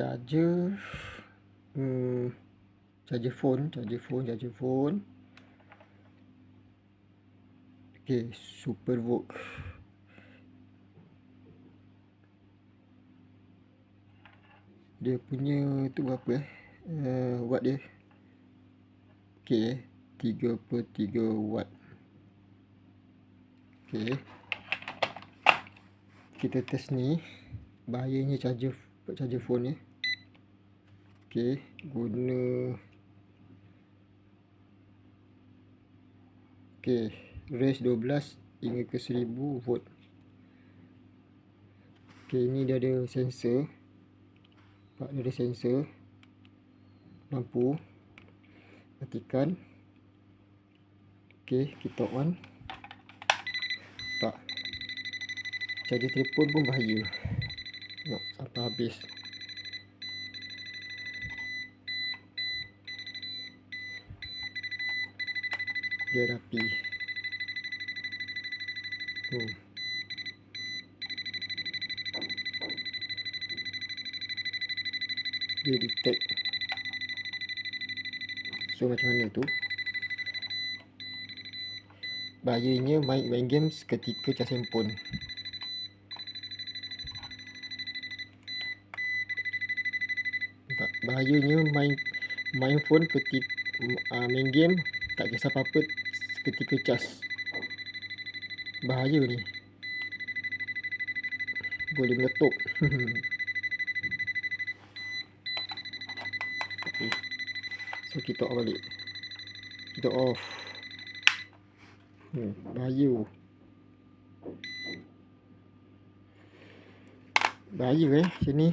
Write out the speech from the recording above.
charger charger phone. Okay, SuperVOOC. Dia punya tu berapa watt dia? Okay, 33 watt. Okay, kita test ni. Bahayanya charger phone ni. Okay, guna range 12 hingga ke 1000 volt. Okay, ni dia ada sensor. Dia ada sensor lampu. Matikan. Okay, kita on. Tak, charger telefon pun bahaya. Tengok sampai habis. Dia rapi. Dia detect. So macam mana tu? Bahayanya main games ketika cas handphone. Bahayanya main phone ketika main game tak kisah apa-apa ketika cas. Bahaya ni. Boleh meletup. Okay. So kita off balik. Kita off. Bahaya. Bahaya macam ni.